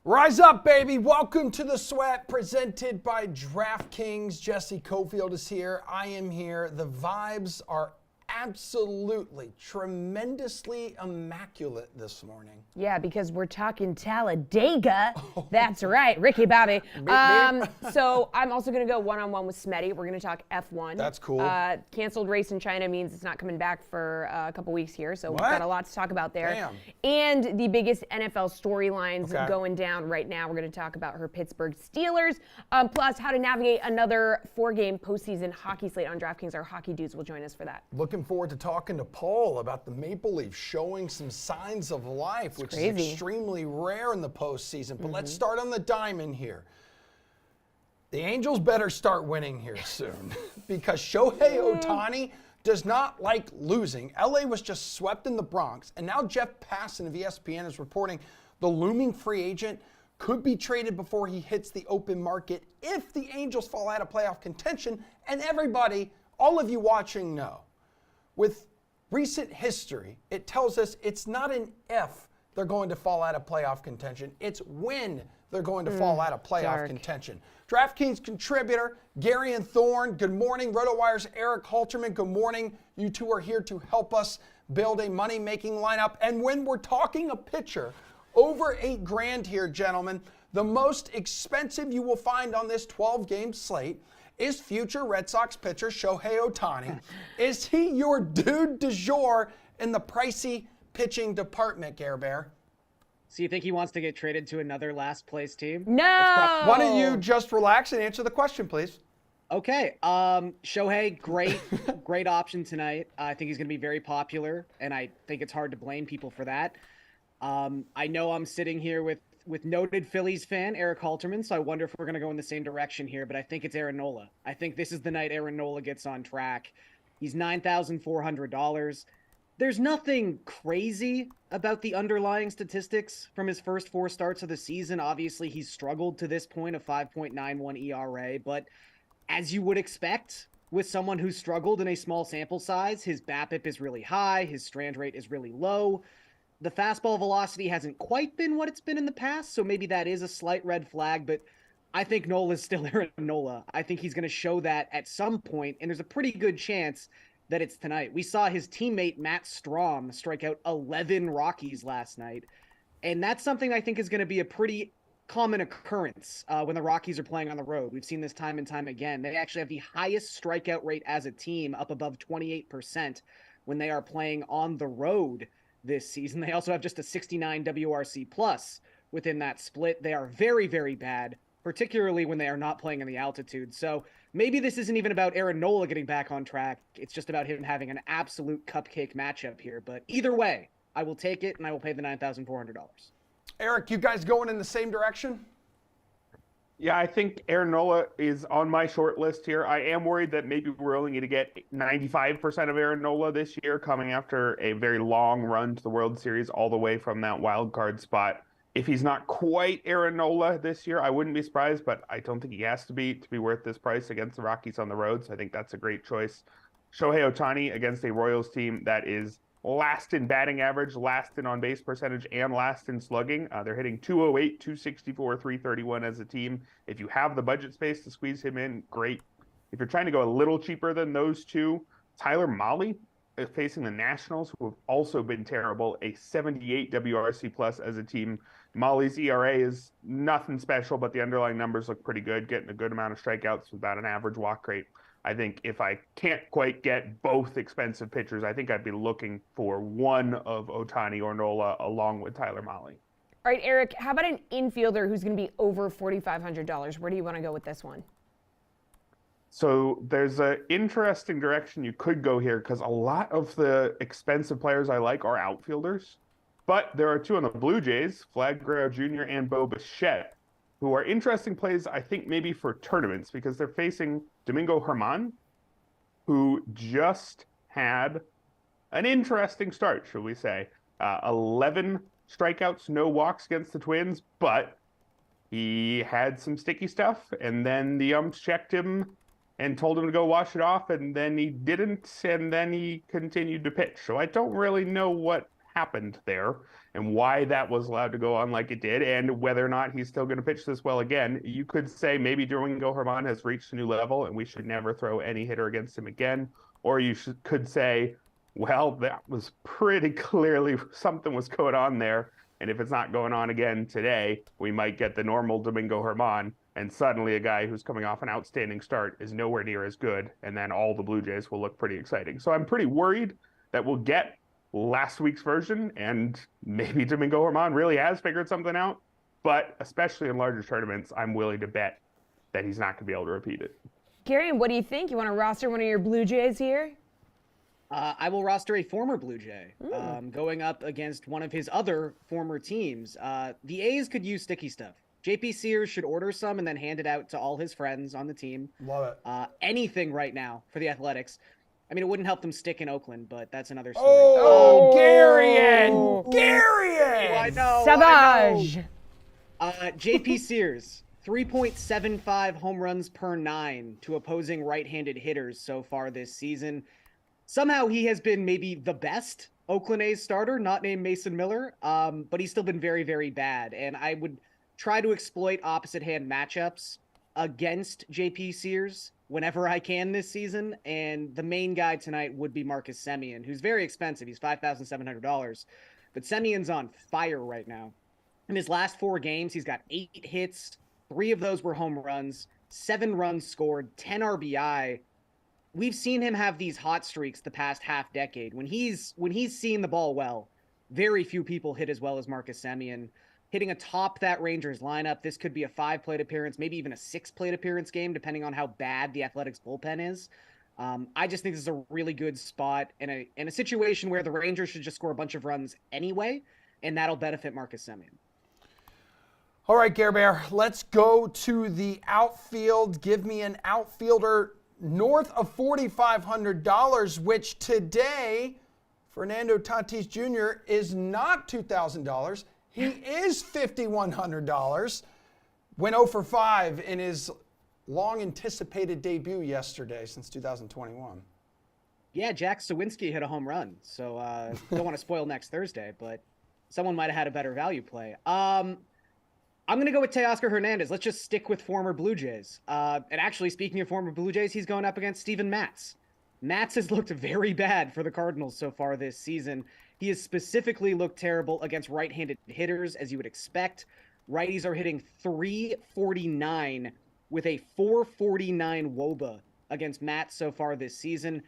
Rise up, baby. Welcome to The Sweat, presented by DraftKings. Jesse Cofield is here. I am here. The vibes are absolutely, tremendously immaculate this morning. Yeah, because we're talking Talladega. That's right, Ricky Bobby. So I'm also going to go one-on-one with Smetty. We're going to talk F1. That's cool. Canceled race in China means it's not coming back for a couple weeks here, so What? we've got a lot to talk about there. Damn. And the biggest NFL storylines Okay. going down right now. We're going to talk about her Pittsburgh Steelers, plus how to navigate another 4-game postseason hockey slate on DraftKings. Our hockey dudes will join us for that. Looking forward to talking to Paul about the Maple Leafs showing some signs of life, which is extremely rare in the postseason. But let's start on the diamond here. The Angels better start winning here soon because Shohei Ohtani does not like losing. LA was just swept in the Bronx, and now Jeff Passan of ESPN is reporting the looming free agent could be traded before he hits the open market if the Angels fall out of playoff contention. And everybody, all of you watching, know. With recent history, it tells us it's not an if they're going to fall out of playoff contention. It's when they're going to fall out of playoff contention. DraftKings contributor Gary and Thorne, good morning. RotoWire's Eric Halterman, good morning. You two are here to help us build a money-making lineup. And when we're talking a pitcher, over $8,000 here, gentlemen, the most expensive you will find on this 12-game slate is future Red Sox pitcher Shohei Ohtani. Is he your dude du jour in the pricey pitching department, Gare Bear? So you think he wants to get traded to another last place team? No! Why don't you just relax and answer the question, please? Okay. Shohei, great option tonight. I think he's going to be very popular, and I think it's hard to blame people for that. I know I'm sitting here with noted Phillies fan Eric Halterman, so I wonder if we're going to go in the same direction here, but I think it's Aaron Nola. I think this is the night Aaron Nola gets on track. He's $9,400. There's nothing crazy about the underlying statistics from his first 4 starts of the season. Obviously, he's struggled to this point, a 5.91 ERA, but as you would expect with someone who's struggled in a small sample size, his BABIP is really high, his strand rate is really low. The fastball velocity hasn't quite been what it's been in the past, so maybe that is a slight red flag, but I think Nola's still Aaron Nola. I think he's going to show that at some point, and there's a pretty good chance that it's tonight. We saw his teammate Matt Strom strike out 11 Rockies last night, and that's something I think is going to be a pretty common occurrence when the Rockies are playing on the road. We've seen this time and time again. They actually have the highest strikeout rate as a team, up above 28% when they are playing on the road this season. They also have just a 69 WRC plus within that split. They are very, very bad, particularly when they are not playing in the altitude. So maybe this isn't even about Aaron Nola getting back on track. It's just about him having an absolute cupcake matchup here. But either way, I will take it, and I will pay the $9,400. Eric, you guys going in the same direction? Yeah, I think Aaron Nola is on my short list here. I am worried that maybe we're only going to get 95% of Aaron Nola this year, coming after a very long run to the World Series all the way from that wild card spot. If he's not quite Aaron Nola this year, I wouldn't be surprised, but I don't think he has to be worth this price against the Rockies on the road. So I think that's a great choice. Shohei Ohtani against a Royals team that is last in batting average, last in on-base percentage, and last in slugging. They're hitting 208, 264, 331 as a team. If you have the budget space to squeeze him in, great. If you're trying to go a little cheaper than those two, Tyler Mahle is facing the Nationals, who have also been terrible, a 78 WRC plus as a team. Mahle's ERA is nothing special, but the underlying numbers look pretty good, getting a good amount of strikeouts with about an average walk rate. I think if I can't quite get both expensive pitchers, I think I'd be looking for one of Ohtani or Nola along with Tyler Mahle. All right, Eric, how about an infielder who's going to be over $4,500? Where do you want to go with this one? So there's an interesting direction you could go here because a lot of the expensive players I like are outfielders. But there are two on the Blue Jays, Vlad Guerrero Jr. and Bo Bichette, who are interesting plays, I think, maybe for tournaments because they're facing Domingo Germán, who just had an interesting start, shall we say. 11 strikeouts, no walks against the Twins, but he had some sticky stuff, and then the umps checked him and told him to go wash it off, and then he didn't, and then he continued to pitch. So I don't really know what happened there and why that was allowed to go on like it did, and whether or not he's still going to pitch this well again. You could say maybe Domingo Germán has reached a new level and we should never throw any hitter against him again. Or you could say, well, that was pretty clearly something was going on there. And if it's not going on again today, we might get the normal Domingo Germán, and suddenly a guy who's coming off an outstanding start is nowhere near as good, and then all the Blue Jays will look pretty exciting. So I'm pretty worried that we'll get last week's version, and maybe Domingo Germán really has figured something out, but especially in larger tournaments, I'm willing to bet that he's not going to be able to repeat it. Gary, what do you think? You want to roster one of your Blue Jays here? I will roster a former Blue Jay going up against one of his other former teams. The A's could use sticky stuff. JP Sears should order some and then hand it out to all his friends on the team. Love it. Anything right now for the Athletics. I mean, it wouldn't help them stick in Oakland, but that's another story. Oh, Garion! Garion! I know. Savage! JP Sears, 3.75 home runs per 9 to opposing right-handed hitters so far this season. Somehow he has been maybe the best Oakland A's starter, not named Mason Miller, but he's still been very, very bad. And I would try to exploit opposite hand matchups against JP Sears whenever I can this season. And the main guy tonight would be Marcus Semien, who's very expensive. He's $5,700. But Semien's on fire right now. In his last 4 games, he's got 8 hits. 3 of those were home runs, 7 runs scored, 10 RBI. We've seen him have these hot streaks the past half decade. When he's seeing the ball well, very few people hit as well as Marcus Semien. Hitting atop that Rangers lineup, this could be a 5-plate appearance, maybe even a 6-plate appearance game, depending on how bad the Athletics bullpen is. I just think this is a really good spot in a situation where the Rangers should just score a bunch of runs anyway, and that'll benefit Marcus Semien. All right, Gare Bear, let's go to the outfield. Give me an outfielder north of $4,500, which today, Fernando Tatis Jr. is not $2,000. He is $5,100. Went 0 for 5 in his long-anticipated debut yesterday since 2021. Yeah, Jack Sawinski hit a home run, so don't want to spoil next Thursday, but someone might have had a better value play. I'm going to go with Teoscar Hernandez. Let's just stick with former Blue Jays. And actually, speaking of former Blue Jays, he's going up against Steven Matz. Matz has looked very bad for the Cardinals so far this season. He has specifically looked terrible against right-handed hitters, as you would expect. Righties are hitting .349 with a .449 WOBA against Matz so far this season.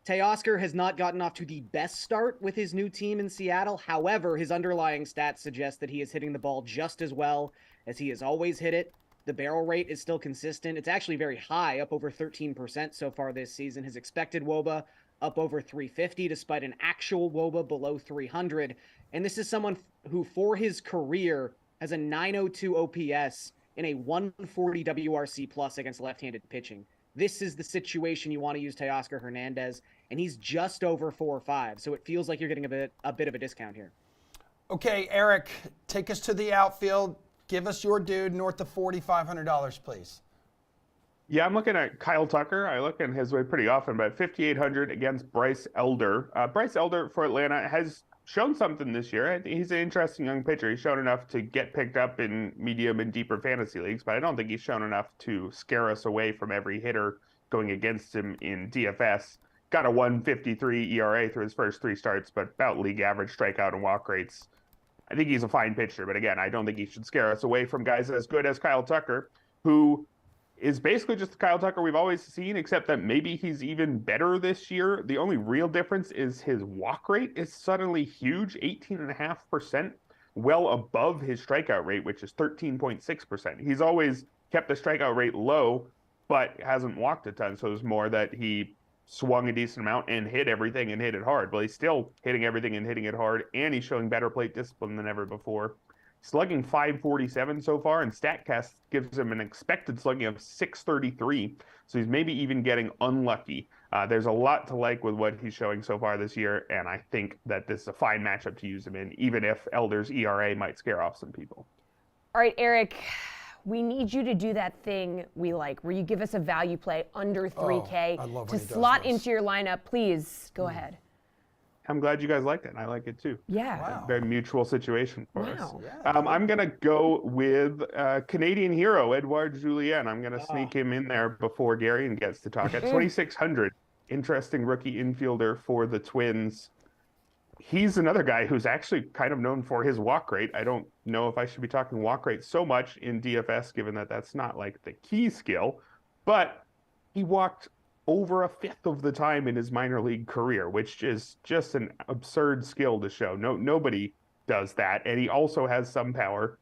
Teoscar has not gotten off to the best start with his new team in Seattle. However, his underlying stats suggest that he is hitting the ball just as well as he has always hit it. The barrel rate is still consistent. It's actually very high, up over 13% so far this season. His expected WOBA up over 350, despite an actual WOBA below 300. And this is someone who, for his career, has a 902 OPS and a 140 WRC plus against left-handed pitching. This is the situation you want to use Teoscar Hernandez, and he's just over 4 or 5, so it feels like you're getting a bit of a discount here. Okay, Eric, take us to the outfield. Give us your dude north of $4,500, please. Yeah, I'm looking at Kyle Tucker. I look in his way pretty often, but 5,800 against Bryce Elder. Bryce Elder for Atlanta has shown something this year. I think he's an interesting young pitcher. He's shown enough to get picked up in medium and deeper fantasy leagues, but I don't think he's shown enough to scare us away from every hitter going against him in DFS. Got a 1.53 ERA through his first 3 starts, but about league average strikeout and walk rates. I think he's a fine pitcher, but again, I don't think he should scare us away from guys as good as Kyle Tucker, who is basically just the Kyle Tucker we've always seen, except that maybe he's even better this year. The only real difference is his walk rate is suddenly huge, 18.5%, well above his strikeout rate, which is 13.6%. He's always kept the strikeout rate low, but hasn't walked a ton, so it's more that he swung a decent amount and hit everything and hit it hard. Well, he's still hitting everything and hitting it hard, and he's showing better plate discipline than ever before. Slugging .547 so far, and StatCast gives him an expected slugging of .633, so he's maybe even getting unlucky. There's a lot to like with what he's showing so far this year, and I think that this is a fine matchup to use him in, even if Elder's ERA might scare off some people. All right, Eric, we need you to do that thing we like, where you give us a value play under 3K I love to when he does slot this. into your lineup. Please, go ahead. I'm glad you guys liked it. And I like it too. Yeah. Wow. Very mutual situation for us. Wow. Yeah, I'm going to go with Canadian hero, Edouard Julien. I'm going to Oh. sneak him in there before Garion gets to talk. At 2,600, interesting rookie infielder for the Twins. He's another guy who's actually kind of known for his walk rate. I don't know if I should be talking walk rate so much in DFS, given that that's not like the key skill, but he walked over a fifth of the time in his minor league career, which is just an absurd skill to show. Nobody does that. And he also has some power.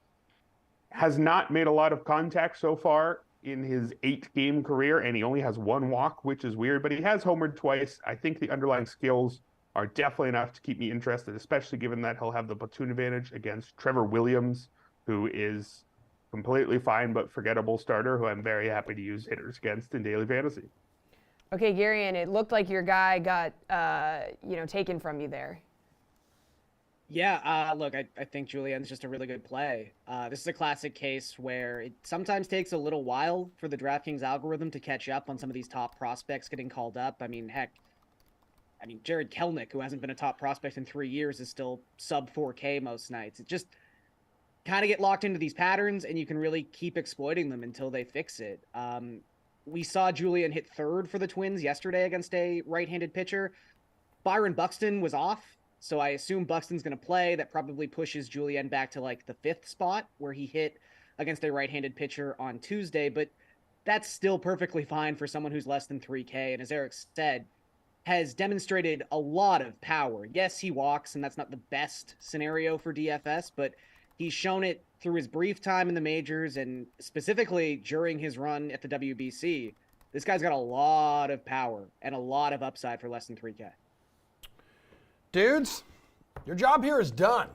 Has not made a lot of contact so far in his 8-game career, and he only has 1 walk, which is weird, but he has homered twice. I think the underlying skills are definitely enough to keep me interested, especially given that he'll have the platoon advantage against Trevor Williams, who is completely fine but forgettable starter, who I'm very happy to use hitters against in daily fantasy. Okay, Garion, it looked like your guy got, taken from you there. Yeah, look, I think Julien's just a really good play. This is a classic case where it sometimes takes a little while for the DraftKings algorithm to catch up on some of these top prospects getting called up. I mean, heck, Jared Kelnick, who hasn't been a top prospect in 3 years, is still sub 4K most nights. It just kind of get locked into these patterns, and you can really keep exploiting them until they fix it. We saw Julien hit third for the Twins yesterday against a right-handed pitcher. Byron Buxton was off, so I assume Buxton's going to play. That probably pushes Julien back to like the 5th spot where he hit against a right-handed pitcher on Tuesday, but that's still perfectly fine for someone who's less than 3K, and as Eric said, has demonstrated a lot of power. Yes, he walks, and that's not the best scenario for DFS, but he's shown it through his brief time in the majors and specifically during his run at the WBC. This guy's got a lot of power and a lot of upside for less than 3K. dudes, your job here is done.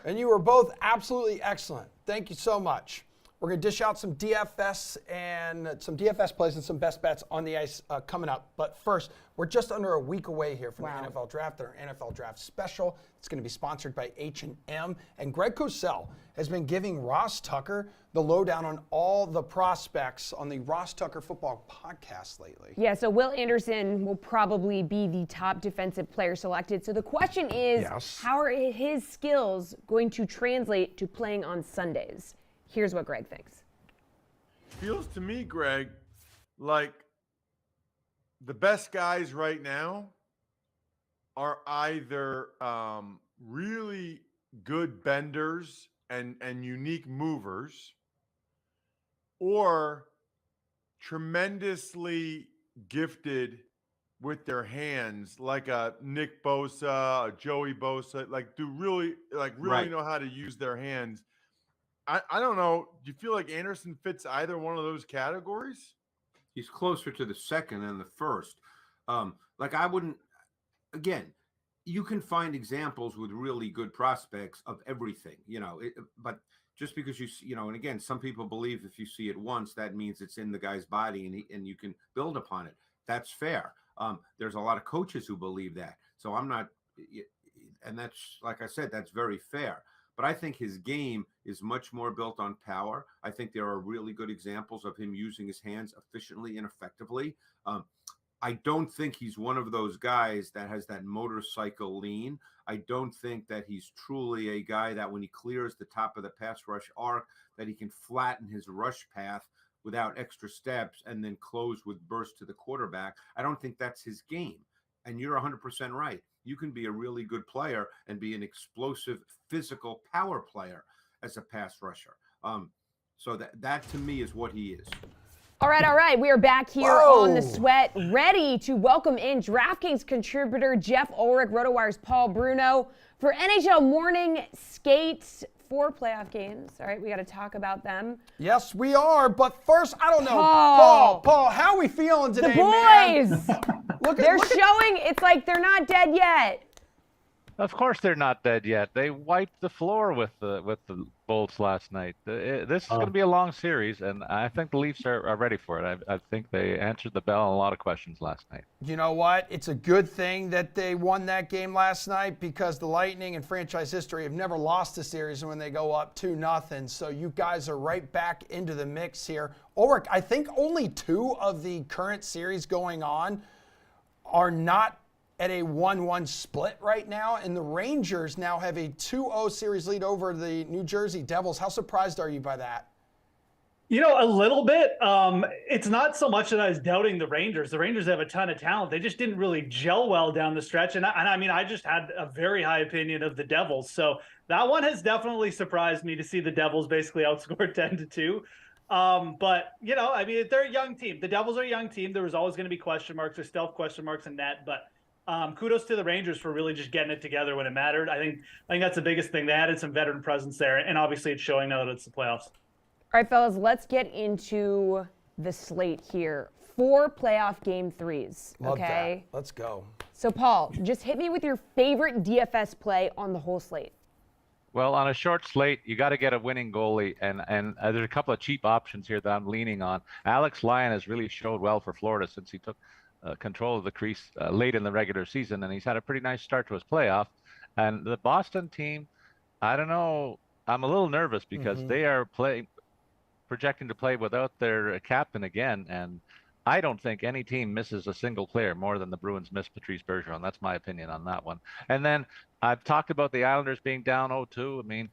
And you were both absolutely excellent. Thank you so much. We're going to dish out some DFS plays and some best bets on the ice coming up. But first, we're just under a week away here from the NFL Draft and our NFL Draft special. It's going to be sponsored by H&M. And Greg Cosell has been giving Ross Tucker the lowdown on all the prospects on the Ross Tucker Football podcast lately. Yeah, so Will Anderson will probably be the top defensive player selected. So the question is, how are his skills going to translate to playing on Sundays? Here's what Greg thinks. Feels to me, Greg, like the best guys right now are either really good benders and unique movers, or tremendously gifted with their hands, like a Nick Bosa, a Joey Bosa, really know how to use their hands. I don't know. Do you feel like Anderson fits either one of those categories? He's closer to the second than the first. I wouldn't, again, you can find examples with really good prospects of everything, but just because and again, some people believe if you see it once, that means it's in the guy's body and you can build upon it. That's fair. There's a lot of coaches who believe that. So I'm not, and that's, like I said, that's very fair. But I think his game is much more built on power. I think there are really good examples of him using his hands efficiently and effectively. I don't think he's one of those guys that has that motorcycle lean. I don't think that he's truly a guy that when he clears the top of the pass rush arc, that he can flatten his rush path without extra steps and then close with burst to the quarterback. I don't think that's his game. And you're 100% right. You can be a really good player and be an explosive physical power player as a pass rusher. So that to me is what he is. All right. We are back here on The Sweat, ready to welcome in DraftKings contributor Jeff Ulrich, RotoWire's Paul Bruno for NHL morning skates. 4 playoff games. All right, we got to talk about them. Yes, we are. But first, I don't know, Paul, how are we feeling today, the boys. Man? They're showing. It's like they're not dead yet. Of course they're not dead yet. They wiped the floor with the Bolts last night. This is going to be a long series, and I think the Leafs are ready for it. I think they answered the bell on a lot of questions last night. You know what? It's a good thing that they won that game last night because the Lightning in franchise history have never lost a series when they go up 2-0. So you guys are right back into the mix here. Ulrich, I think only 2 of the current series going on are not at a 1-1 split right now, and the Rangers now have a 2-0 series lead over the New Jersey Devils. How surprised are you by that? A little bit. It's not so much that I was doubting the Rangers. The Rangers have a ton of talent. They just didn't really gel well down the stretch. And I mean, I just had a very high opinion of the Devils. So that one has definitely surprised me to see the Devils basically outscored 10-2. But, I mean, they're a young team. The Devils are a young team. There was always going to be question marks. There's still question marks in net. But kudos to the Rangers for really just getting it together when it mattered. I think that's the biggest thing. They added some veteran presence there. And obviously it's showing now that it's the playoffs. All right, fellas, let's get into the slate here. 4 playoff game 3s. Love okay. That. Let's go. So, Paul, just hit me with your favorite DFS play on the whole slate. Well, on a short slate, you got to get a winning goalie, and there's a couple of cheap options here that I'm leaning on. Alex Lyon has really showed well for Florida since he took control of the crease late in the regular season, and he's had a pretty nice start to his playoff. And the Boston team, I don't know, I'm a little nervous because they are projecting to play without their captain again, and I don't think any team misses a single player more than the Bruins miss Patrice Bergeron. That's my opinion on that one. And then I've talked about the Islanders being down 0-2. I mean,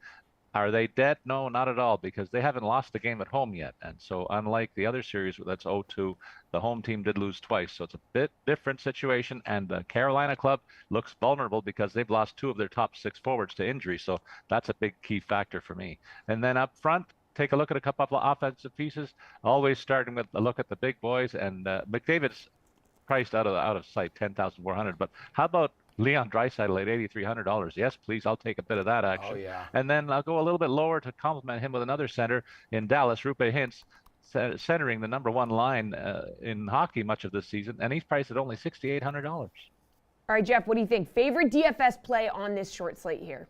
are they dead? No, not at all, because they haven't lost the game at home yet. And so unlike the other series that's 0-2, the home team did lose twice. So it's a bit different situation. And the Carolina club looks vulnerable because they've lost 2 of their top 6 forwards to injury. So that's a big key factor for me. And then up front, take a look at a couple of offensive pieces, always starting with a look at the big boys. And McDavid's priced out of sight, $10,400. But how about Leon Draisaitl at $8,300? Yes, please. I'll take a bit of that action. Oh, yeah. And then I'll go a little bit lower to complement him with another center in Dallas, Rupe Hintz, centering the number 1 line in hockey much of this season. And he's priced at only $6,800. All right, Jeff, what do you think? Favorite DFS play on this short slate here?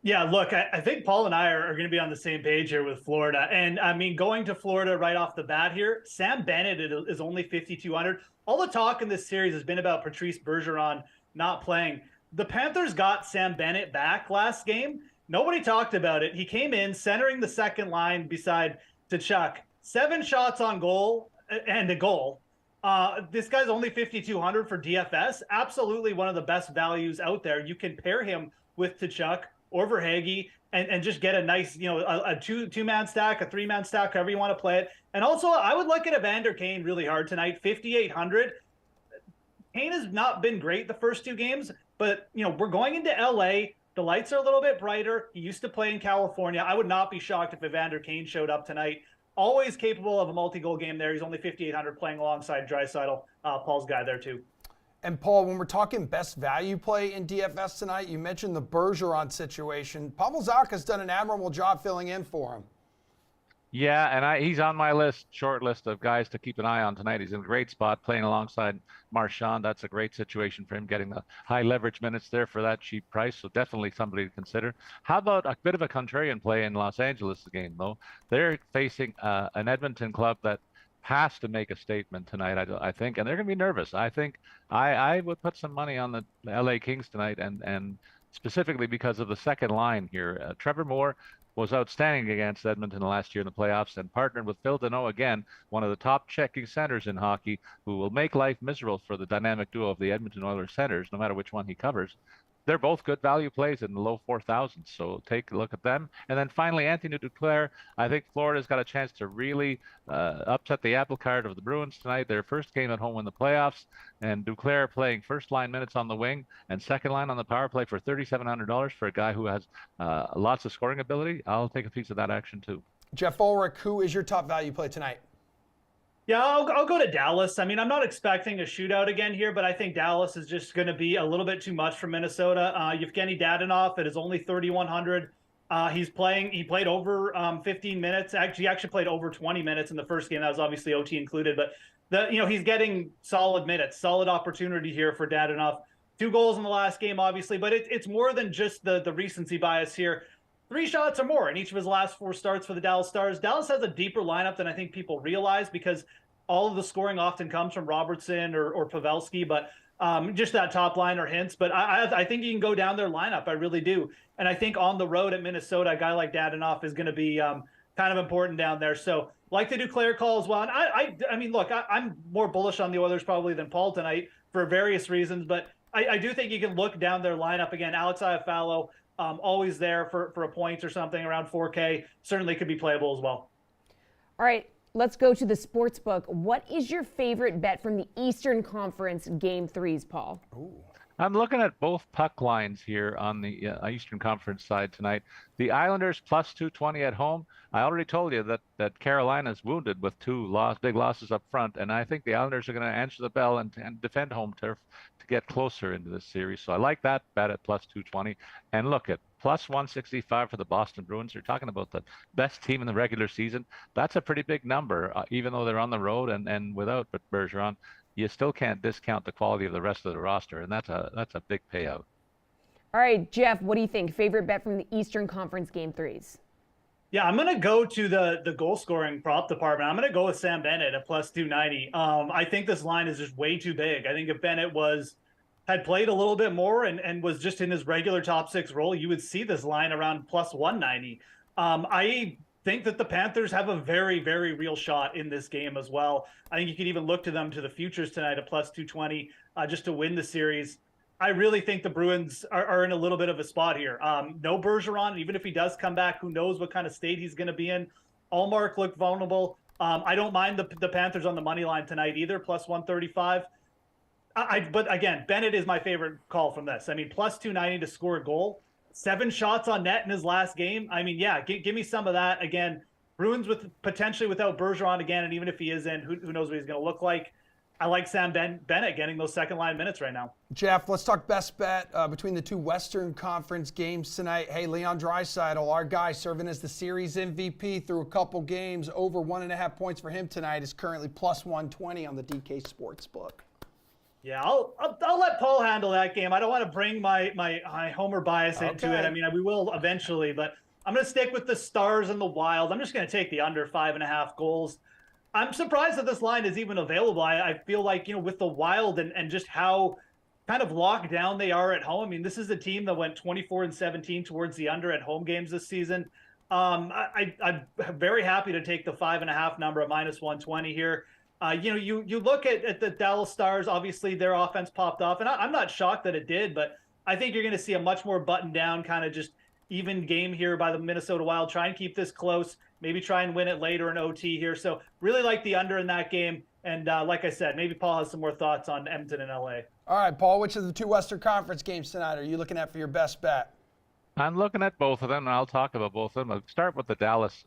Yeah, look, I think Paul and I are going to be on the same page here with Florida. And I mean, going to Florida right off the bat here, Sam Bennett is only 5,200. All the talk in this series has been about Patrice Bergeron not playing. The Panthers got Sam Bennett back last game. Nobody talked about it. He came in centering the second line beside Tkachuk. 7 shots on goal and a goal. This guy's only 5,200 for DFS. Absolutely one of the best values out there. You can pair him with Tkachuk or Verhaeghe and just get a nice, a two-man stack, a 3-man stack, however you want to play it. And also, I would look at Evander Kane really hard tonight, 5,800. Kane has not been great the first 2 games, but, we're going into LA. The lights are a little bit brighter. He used to play in California. I would not be shocked if Evander Kane showed up tonight. Always capable of a multi-goal game there. He's only 5,800 playing alongside Draisaitl, Paul's guy there too. And Paul, when we're talking best value play in DFS tonight, you mentioned the Bergeron situation. Pavel Zacha's done an admirable job filling in for him. Yeah, and he's on my short list of guys to keep an eye on tonight. He's in a great spot playing alongside Marchand. That's a great situation for him, getting the high leverage minutes there for that cheap price. So definitely somebody to consider. How about a bit of a contrarian play in Los Angeles game, though? They're facing an Edmonton club that has to make a statement tonight, I think, and they're going to be nervous. I think I would put some money on the LA Kings tonight, and specifically because of the second line here. Trevor Moore was outstanding against Edmonton last year in the playoffs and partnered with Phil Deneau again, one of the top checking centers in hockey, who will make life miserable for the dynamic duo of the Edmonton Oilers centers, no matter which one he covers. They're both good value plays in the low 4,000s, so take a look at them. And then finally, Anthony Duclair. I think Florida's got a chance to really upset the apple cart of the Bruins tonight. Their first game at home in the playoffs, and Duclair playing first-line minutes on the wing and second line on the power play for $3,700 for a guy who has lots of scoring ability. I'll take a piece of that action too. Jeff Ulrich, who is your top value play tonight? Yeah, I'll go to Dallas. I mean, I'm not expecting a shootout again here, but I think Dallas is just going to be a little bit too much for Minnesota. Yevgeny Dadonov, it is only 3,100. He played over 15 minutes. Actually, he actually played over 20 minutes in the first game. That was obviously OT included, but he's getting solid minutes, solid opportunity here for Dadonov. 2 goals in the last game, obviously, but it's more than just the recency bias here. 3 shots or more in each of his last 4 starts for the Dallas Stars. Dallas has a deeper lineup than I think people realize because all of the scoring often comes from Robertson or Pavelski, but just that top line or Hintz. But I think you can go down their lineup. I really do. And I think on the road at Minnesota, a guy like Dadonov is going to be kind of important down there. So like the Duclair call as well. And I mean, look, I'm more bullish on the Oilers probably than Paul tonight for various reasons, but I do think you can look down their lineup again. Alex Iafallo, always there for a point or something around 4K. Certainly could be playable as well. All right, let's go to the sports book. What is your favorite bet from the Eastern Conference Game 3s, Paul? Ooh. I'm looking at both puck lines here on the Eastern Conference side tonight. The Islanders plus 220 at home. I already told you that Carolina's wounded with big losses up front, and I think the Islanders are going to answer the bell and defend home turf to get closer into this series. So I like that bet at plus 220. And look at plus 165 for the Boston Bruins. You're talking about the best team in the regular season. That's a pretty big number, even though they're on the road and without Bergeron. You still can't discount the quality of the rest of the roster, and that's a big payout. All right, Jeff, what do you think? Favorite bet from the Eastern Conference Game 3s? Yeah, I'm going to go to the goal scoring prop department. I'm going to go with Sam Bennett at plus 290. I think this line is just way too big. I think if Bennett had played a little bit more and was just in his regular top 6 role, you would see this line around plus 190. I think that the Panthers have a very, very real shot in this game as well. I think you could even look to them to the futures tonight at plus 220 just to win the series. I really think the Bruins are in a little bit of a spot here. No Bergeron, even if he does come back, who knows what kind of state he's going to be in. Allmark looked vulnerable. I don't mind the Panthers on the money line tonight either, plus 135. But again, Bennett is my favorite call from this. I mean, plus 290 to score a goal. 7 shots on net in his last game. I mean, yeah, give me some of that. Again, Bruins potentially without Bergeron again, and even if he is in, who knows what he's going to look like. I like Sam Bennett getting those second-line minutes right now. Jeff, let's talk best bet between the two Western Conference games tonight. Hey, Leon Draisaitl, our guy, serving as the series MVP through a couple games, over 1.5 points for him tonight, is currently plus 120 on the DK Sportsbook. Yeah, I'll let Paul handle that game. I don't want to bring my Homer bias into it. I mean, we will eventually, but I'm going to stick with the Stars and the Wild. I'm just going to take the under 5.5 goals. I'm surprised that this line is even available. I feel like, with the Wild and just how kind of locked down they are at home. I mean, this is a team that went 24-17 towards the under at home games this season. I'm very happy to take the 5.5 number at minus 120 here. You look at the Dallas Stars, obviously their offense popped off, and I'm not shocked that it did, but I think you're going to see a much more buttoned down kind of just even game here by the Minnesota Wild. Try and keep this close, maybe try and win it later in OT here. So really like the under in that game. And like I said, maybe Paul has some more thoughts on Edmonton and LA. All right, Paul, which of the two Western Conference games tonight are you looking at for your best bet? I'm looking at both of them, and I'll talk about both of them. I'll start with the Dallas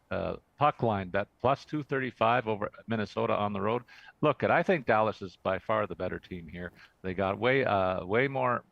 puck line, bet plus 235 over Minnesota on the road. Look, I think Dallas is by far the better team here. They got way more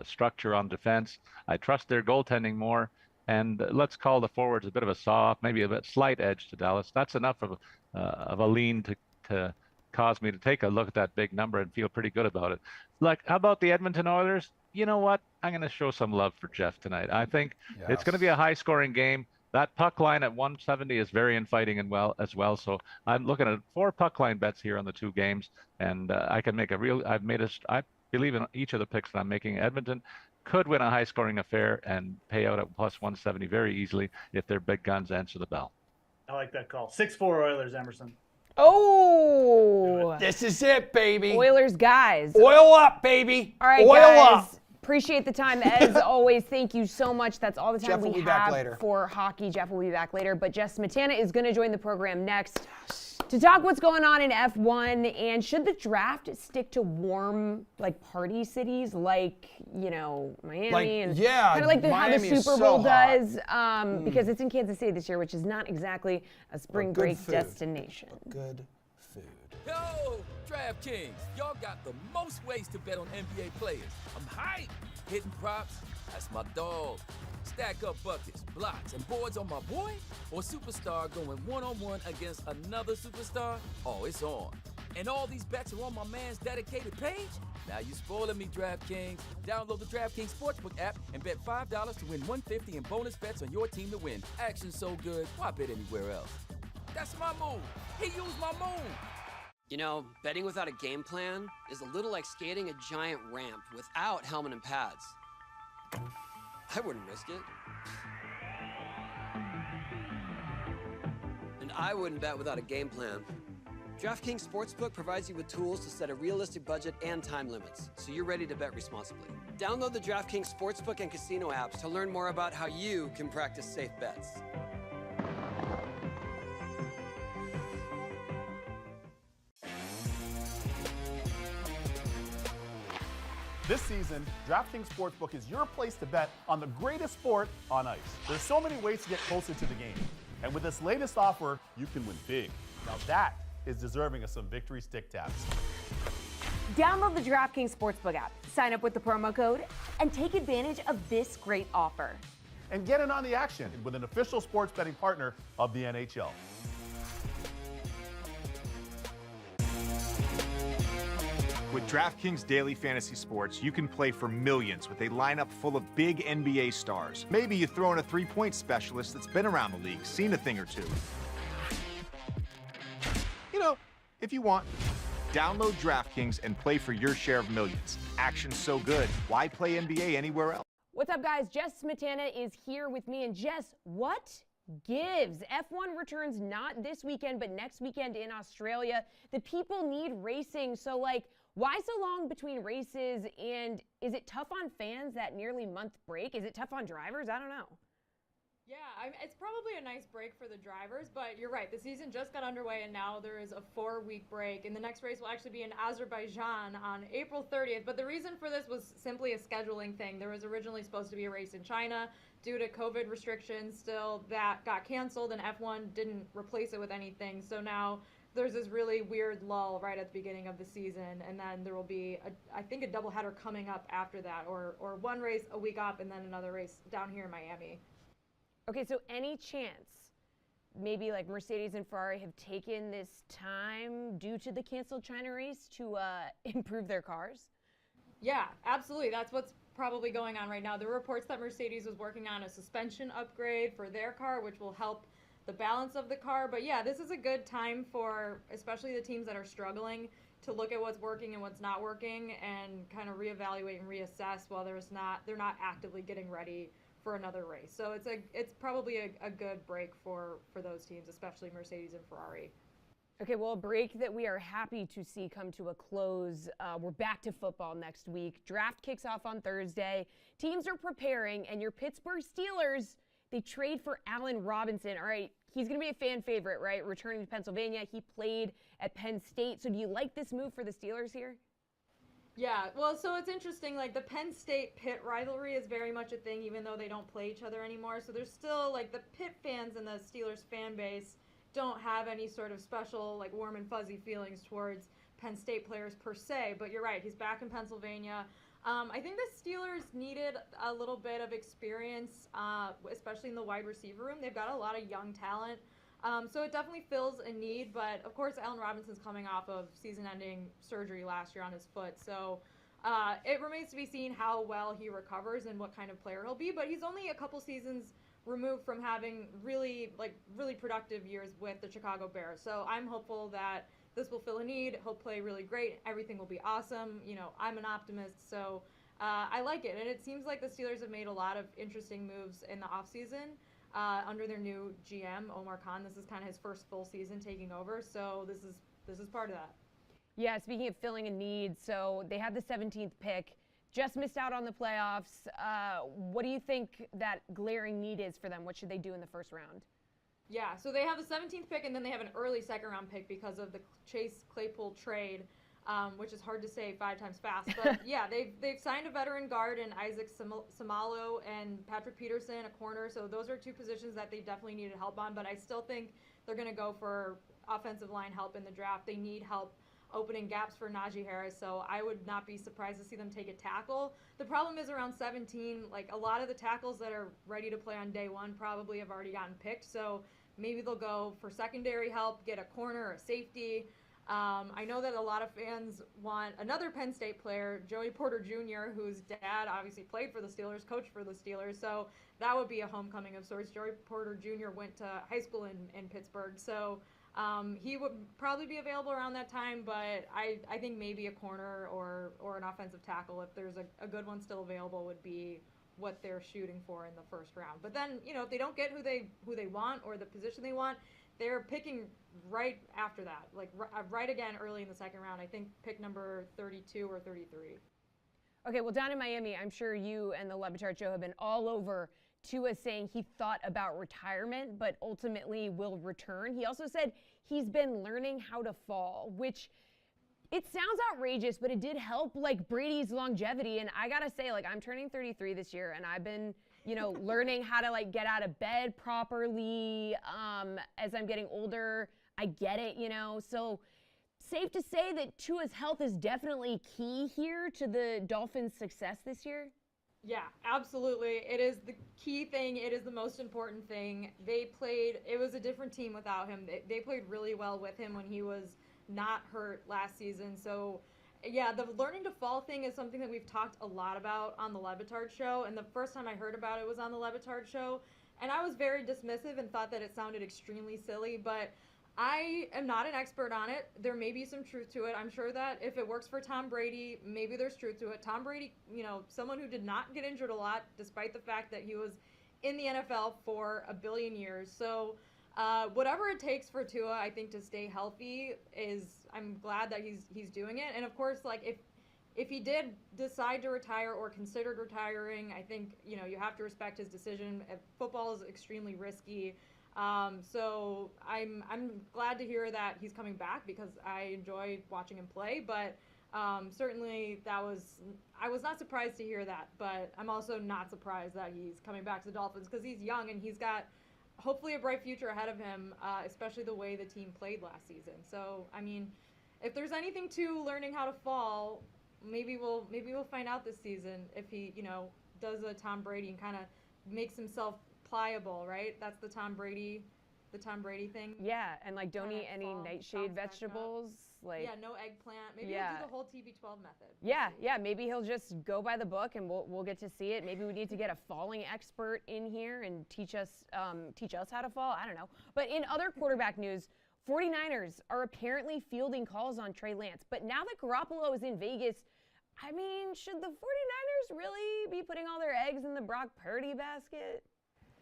structure on defense. I trust their goaltending more, and let's call the forwards a bit of a soft, maybe a bit slight edge to Dallas. That's enough of a lean to cause me to take a look at that big number and feel pretty good about it. Like, how about the Edmonton Oilers? You know what? I'm going to show some love for Jeff tonight. I think it's going to be a high-scoring game. That puck line at 170 is very inviting as well. So I'm looking at 4 puck line bets here on the 2 games, and I can make I believe in each of the picks that I'm making. Edmonton could win a high-scoring affair and pay out at plus 170 very easily if their big guns answer the bell. I like that call. 6-4 Oilers, Emerson. Oh, this is it, baby. Oilers guys. Oil up, baby. All right, Oil guys. up. Appreciate the time as always. Thank you so much. That's all the time Jeff will we be back have later. for hockey. Jeff will be back later, but Jess Smetana is going to join the program next to talk what's going on in F1 and should the draft stick to warm party cities like Miami and kind of like how the Super Bowl does because it's in Kansas City this year, which is not exactly a spring break destination. Good food. Yo, DraftKings, y'all got the most ways to bet on NBA players. I'm hyped. Hitting props, that's my dog. Stack up buckets, blocks, and boards on my boy, or superstar going one-on-one against another superstar. Oh, it's on. And all these bets are on my man's dedicated page? Now you spoiling me, DraftKings. Download the DraftKings Sportsbook app and bet $5 to win $150 in bonus bets on your team to win. Action's so good, why bet anywhere else? That's my move. He used my move. Betting without a game plan is a little like skating a giant ramp without helmet and pads. I wouldn't risk it. And I wouldn't bet without a game plan. DraftKings Sportsbook provides you with tools to set a realistic budget and time limits, so you're ready to bet responsibly. Download the DraftKings Sportsbook and Casino apps to learn more about how you can practice safe bets. This season, DraftKings Sportsbook is your place to bet on the greatest sport on ice. There's so many ways to get closer to the game. And with this latest offer, you can win big. Now that is deserving of some victory stick taps. Download the DraftKings Sportsbook app, sign up with the promo code, and take advantage of this great offer. And get in on the action with an official sports betting partner of the NHL. With DraftKings Daily Fantasy Sports, you can play for millions with a lineup full of big NBA stars. Maybe you throw in a three-point specialist that's been around the league, seen a thing or two. You know, if you want. Download DraftKings and play for your share of millions. Action's so good, why play NBA anywhere else? What's up, guys? Jess Smetana is here with me. And Jess, what gives? F1 returns not this weekend, but next weekend in Australia. The people need racing. So, why so long between races? And is it tough on fans, that nearly month break? Is it tough on drivers? I don't know. Yeah, it's probably a nice break for the drivers, but you're right. The season just got underway, and now there is a 4-week break. And the next race will actually be in Azerbaijan on April 30th. But the reason for this was simply a scheduling thing. There was originally supposed to be a race in China. Due to COVID restrictions, still that got canceled, and F1 didn't replace it with anything. So now there's this really weird lull right at the beginning of the season, and then there will be, I think, a doubleheader coming up after that, or one race a week up, and then another race down here in Miami. Okay, so any chance maybe Mercedes and Ferrari have taken this time due to the canceled China race to improve their cars? Yeah, absolutely. That's what's probably going on right now. There were reports that Mercedes was working on a suspension upgrade for their car, which will help the balance of the car. But yeah, this is a good time for especially the teams that are struggling to look at what's working and what's not working and kind of reevaluate and reassess while they're not actively getting ready for another race. So it's probably a good break for those teams, especially Mercedes and Ferrari. Okay, well, a break that we are happy to see come to a close. We're back to football next week. Draft kicks off on Thursday. Teams are preparing, and your Pittsburgh Steelers, they trade for Allen Robinson. All right, he's going to be a fan favorite, right? Returning to Pennsylvania. He played at Penn State. So do you like this move for the Steelers here? Yeah, well, so it's interesting, the Penn State-Pitt rivalry is very much a thing, even though they don't play each other anymore. So there's still, the Pitt fans and the Steelers fan base don't have any sort of special, warm and fuzzy feelings towards Penn State players per se. But you're right, he's back in Pennsylvania. I think the Steelers needed a little bit of experience, especially in the wide receiver room. They've got a lot of young talent. So it definitely fills a need, but of course Allen Robinson's coming off of season-ending surgery last year on his foot, so it remains to be seen how well he recovers and what kind of player he'll be, but he's only a couple seasons removed from having really productive years with the Chicago Bears, so I'm hopeful that this will fill a need. He'll play really great. Everything will be awesome. I'm an optimist, so I like it, and it seems like the Steelers have made a lot of interesting moves in the offseason. Under their new GM, Omar Khan. This is kind of his first full season taking over, so this is part of that. Yeah, speaking of filling a need, so they had the 17th pick, just missed out on the playoffs. What do you think that glaring need is for them? What should they do in the first round? Yeah, so they have the 17th pick, and then they have an early second-round pick because of the Chase Claypool trade, which is hard to say 5 times fast. But yeah, they've signed a veteran guard in Isaac Samalo and Patrick Peterson, a corner. So those are 2 positions that they definitely needed help on. But I still think they're going to go for offensive line help in the draft. They need help opening gaps for Najee Harris. So I would not be surprised to see them take a tackle. The problem is around 17, a lot of the tackles that are ready to play on day 1 probably have already gotten picked. So maybe they'll go for secondary help, get a corner or a safety. I know that a lot of fans want another Penn State player, Joey Porter Jr., whose dad obviously played for the Steelers, coached for the Steelers, so that would be a homecoming of sorts. Joey Porter Jr. went to high school in Pittsburgh, so he would probably be available around that time, but I think maybe a corner or an offensive tackle, if there's a good one still available, would be what they're shooting for in the first round. But then, if they don't get who they want or the position they want, they're picking right after that, like right again early in the second round. I think pick number 32 or 33. Okay, well, down in Miami, I'm sure you and the Le Batard Show have been all over Tua saying he thought about retirement, but ultimately will return. He also said he's been learning how to fall, which it sounds outrageous, but it did help like Brady's longevity. And I gotta say, like, I'm turning 33 this year, and I've been, learning how to like get out of bed properly. As I'm getting older, I get it, So safe to say that Tua's health is definitely key here to the Dolphins' success this year. Yeah, absolutely. It is the key thing. It is the most important thing. It was a different team without him. They played really well with him when he was not hurt last season. So, yeah, the learning to fall thing is something that we've talked a lot about on the Le Batard Show. And the first time I heard about it was on the Le Batard Show. And I was very dismissive and thought that it sounded extremely silly. But I am not an expert on it. There may be some truth to it. I'm sure that if it works for Tom Brady, maybe there's truth to it. Tom Brady, someone who did not get injured a lot, despite the fact that he was in the NFL for a billion years. So whatever it takes for Tua, I think, to stay healthy I'm glad that he's doing it. And of course, like if he did decide to retire or considered retiring, I think, you have to respect his decision. Football is extremely risky. So I'm glad to hear that he's coming back because I enjoy watching him play, but certainly I was not surprised to hear that, but I'm also not surprised that he's coming back to the Dolphins because he's young and he's got hopefully a bright future ahead of him, especially the way the team played last season. So, I mean, if there's anything to learning how to fall, maybe we'll find out this season if he, does a Tom Brady and kind of makes himself pliable, right? That's the Tom Brady thing. Yeah, and like don't eat any nightshade vegetables. Like no eggplant. Maybe he'll do the whole TB12 method. Yeah, maybe he'll just go by the book and we'll get to see it. Maybe we need to get a falling expert in here and teach us how to fall. I don't know. But in other quarterback news, 49ers are apparently fielding calls on Trey Lance. But now that Garoppolo is in Vegas, I mean, should the 49ers really be putting all their eggs in the Brock Purdy basket?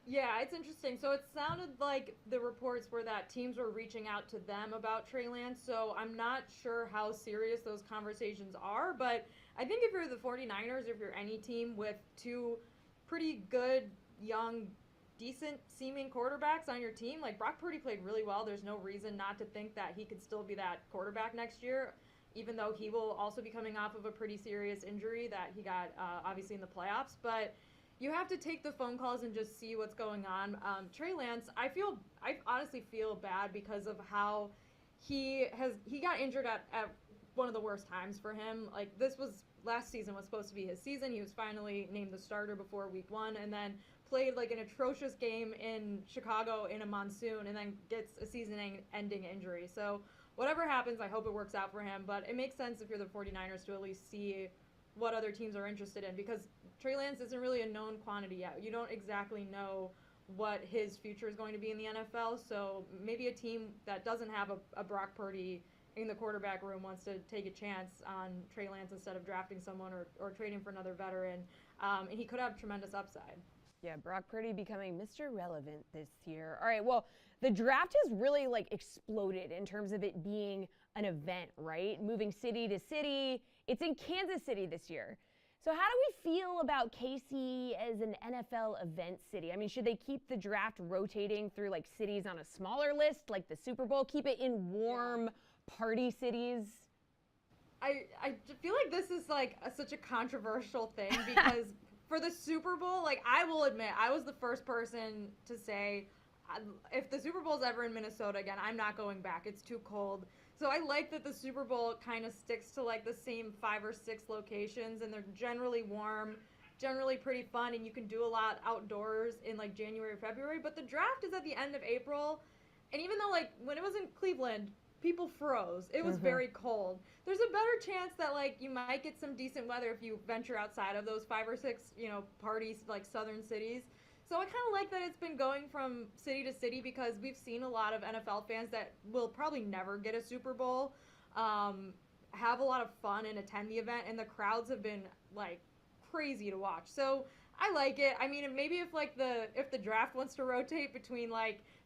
Yeah, it's interesting. So it sounded like the reports were that teams were reaching out to them about Trey Lance. So I'm not sure how serious those conversations are. But I think if you're the 49ers, if you're any team with two pretty good, young, decent seeming quarterbacks on your team, like Brock Purdy played really well. There's no reason not to think that he could still be that quarterback next year, even though he will also be coming off of a pretty serious injury that he got obviously in the playoffs. But you have to take the phone calls and just see what's going on. Trey Lance, I honestly feel bad because of how he got injured at one of the worst times for him. Like last season was supposed to be his season. He was finally named the starter before week 1 and then played like an atrocious game in Chicago in a monsoon and then gets a season-ending injury. So whatever happens, I hope it works out for him. But it makes sense if you're the 49ers to at least see what other teams are interested in because Trey Lance isn't really a known quantity yet. You don't exactly know what his future is going to be in the NFL. So maybe a team that doesn't have a Brock Purdy in the quarterback room wants to take a chance on Trey Lance instead of drafting someone or trading for another veteran. And he could have tremendous upside. Yeah, Brock Purdy becoming Mr. Relevant this year. All right, well, the draft has really exploded in terms of it being an event, right? Moving city to city. It's in Kansas City this year. So how do we feel about KC as an NFL event city? I mean, should they keep the draft rotating through cities on a smaller list, like the Super Bowl? Keep it in warm party cities? I feel like this is such a controversial thing because for the Super Bowl, I will admit, I was the first person to say, if the Super Bowl's ever in Minnesota again, I'm not going back. It's too cold. So I like that the Super Bowl kind of sticks to the same 5 or 6 locations, and they're generally warm, generally pretty fun, and you can do a lot outdoors in January or February. But the draft is at the end of April, and even though when it was in Cleveland, people froze. It was very cold. There's a better chance that you might get some decent weather if you venture outside of those 5 or 6 parties southern cities. So I kind of like that it's been going from city to city because we've seen a lot of NFL fans that will probably never get a Super Bowl have a lot of fun and attend the event, and the crowds have been crazy to watch. So I like it. I mean, maybe if the draft wants to rotate between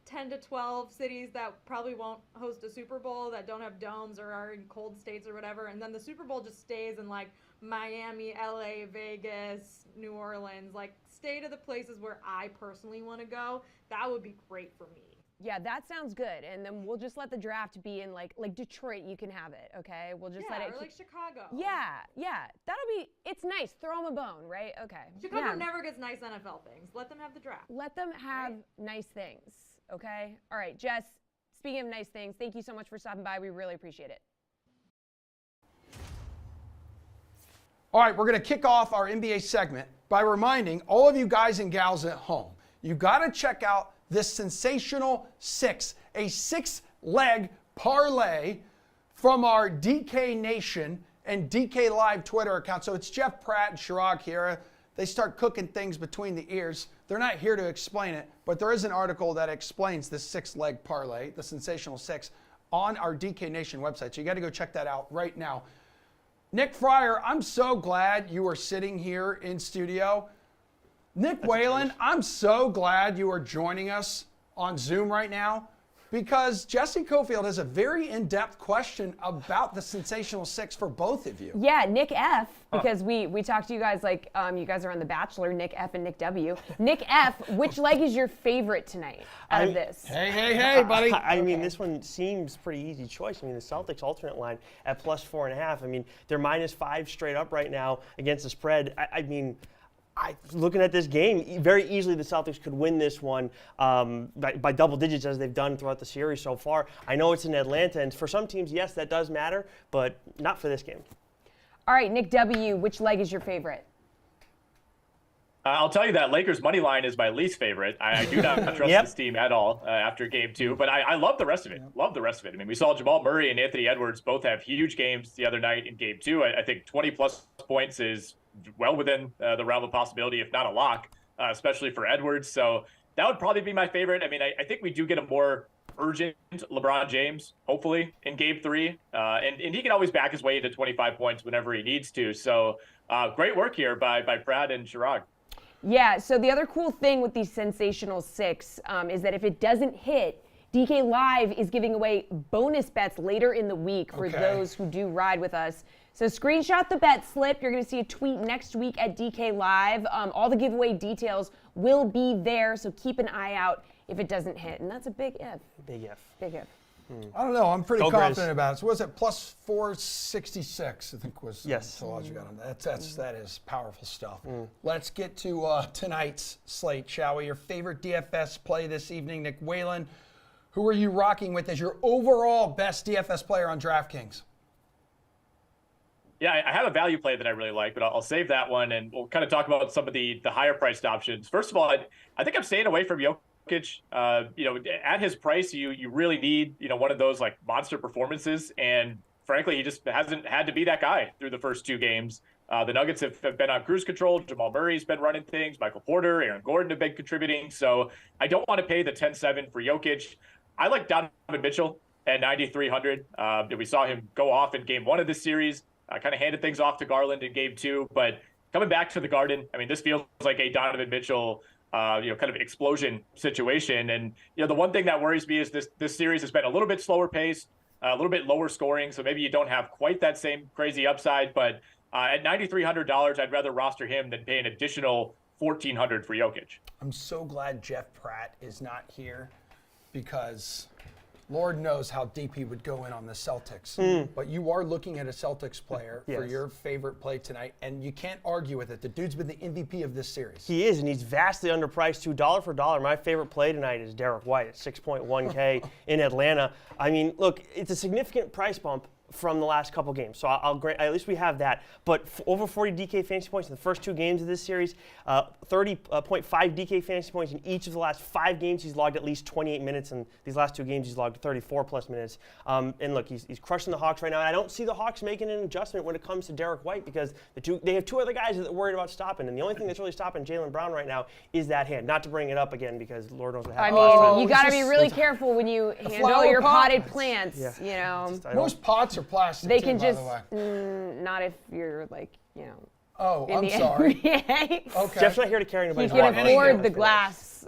10 to 12 cities that probably won't host a Super Bowl, that don't have domes or are in cold states or whatever, and then the Super Bowl just stays in like Miami, LA, Vegas, New Orleans, like stay to the places where I personally want to go. That would be great for me. Yeah, that sounds good. And then we'll just let the draft be in like Detroit. You can have it, okay? We'll just let it. Or like Chicago. Yeah. It's nice. Throw them a bone, right? Okay. Chicago never gets nice NFL things. Let them have the draft. Let them have nice things, okay? All right, Jess. Speaking of nice things, thank you so much for stopping by. We really appreciate it. All right, we're going to kick off our NBA segment by reminding all of you guys and gals at home, you got to check out this sensational six, a 6-leg parlay from our DK Nation and DK Live Twitter account. So it's Jeff Pratt and Chirag here. They start cooking things between the ears. They're not here to explain it, but there is an article that explains this 6-leg parlay, the sensational six, on our DK Nation website. So you got to go check that out right now. Nick Fryer, I'm so glad you are sitting here in studio. Nick Whalen, I'm so glad you are joining us on Zoom right now because Jesse Cofield has a very in-depth question about the sensational six for both of you. Yeah, Nick F, because we talked to you guys like you guys are on The Bachelor, Nick F and Nick W. Nick F, which leg is your favorite tonight out of this? Hey, buddy. I mean, this one seems pretty easy choice. I mean, the Celtics alternate line at +4.5. I mean, they're -5 straight up right now against the spread. I mean, looking at this game, very easily the Celtics could win this one by double digits as they've done throughout the series so far. I know it's in Atlanta, and for some teams, yes, that does matter, but not for this game. All right, Nick W., which leg is your favorite? I'll tell you that Lakers money line is my least favorite. I do not trust this team at all after game 2, but I love the rest of it. Love the rest of it. I mean, we saw Jamal Murray and Anthony Edwards both have huge games the other night in game 2. I think 20-plus points is well within the realm of possibility, if not a lock, especially for Edwards. So that would probably be my favorite. I mean, I think we do get a more urgent LeBron James, hopefully, in game 3. And he can always back his way into 25 points whenever he needs to. So great work here by Pratt and Chirag. Yeah, so the other cool thing with these sensational six is that if it doesn't hit, DK Live is giving away bonus bets later in the week for those who do ride with us. So screenshot the bet slip. You're going to see a tweet next week at DK Live. All the giveaway details will be there, so keep an eye out if it doesn't hit. And that's a big if. Big if. Big if. I don't know. I'm pretty confident about it. So was it +466? I think was the odds you got on that. That is powerful stuff. Let's get to tonight's slate, shall we? Your favorite DFS play this evening, Nick Whalen. Who are you rocking with as your overall best DFS player on DraftKings? Yeah, I have a value play that I really like, but I'll save that one, and we'll kind of talk about some of the higher priced options. First of all, I think I'm staying away from Jokic. At his price, you really need one of those like monster performances, and frankly, he just hasn't had to be that guy through the first 2 games. The Nuggets have been on cruise control. Jamal Murray's been running things. Michael Porter, Aaron Gordon have been contributing. So I don't want to pay the 10-7 for Jokic. I like Donovan Mitchell at 9,300. We saw him go off in game 1 of this series. Kind of handed things off to Garland in game 2, but coming back to the Garden, I mean, this feels like a Donovan Mitchell, kind of explosion situation. And the one thing that worries me is this series has been a little bit slower paced, a little bit lower scoring, so maybe you don't have quite that same crazy upside. But at $9,300, I'd rather roster him than pay an additional $1,400 for Jokic. I'm so glad Jeff Pratt is not here because Lord knows how deep he would go in on the Celtics. But you are looking at a Celtics player for your favorite play tonight, and you can't argue with it. The dude's been the MVP of this series. He is, and he's vastly underpriced too. Dollar for dollar, my favorite play tonight is Derek White at 6.1K in Atlanta. I mean, look, it's a significant price bump from the last couple games. So I'll grant, at least we have that. But over 40 DK fantasy points in the first 2 games of this series, 30.5 DK fantasy points in each of the last 5 games. He's logged at least 28 minutes, and these last 2 games he's logged 34-plus minutes. And look, he's crushing the Hawks right now. And I don't see the Hawks making an adjustment when it comes to Derek White because they have 2 other guys that they're worried about stopping. And the only thing that's really stopping Jaylen Brown right now is that hand. Not to bring it up again because Lord knows what happened. I mean, you got to be really careful when you handle your potted plants, Most pots are plastic. They can by just, the way. not if you're like, Oh, I'm sorry. Okay. Jeff's not here to carry anybody's He can water. afford the glass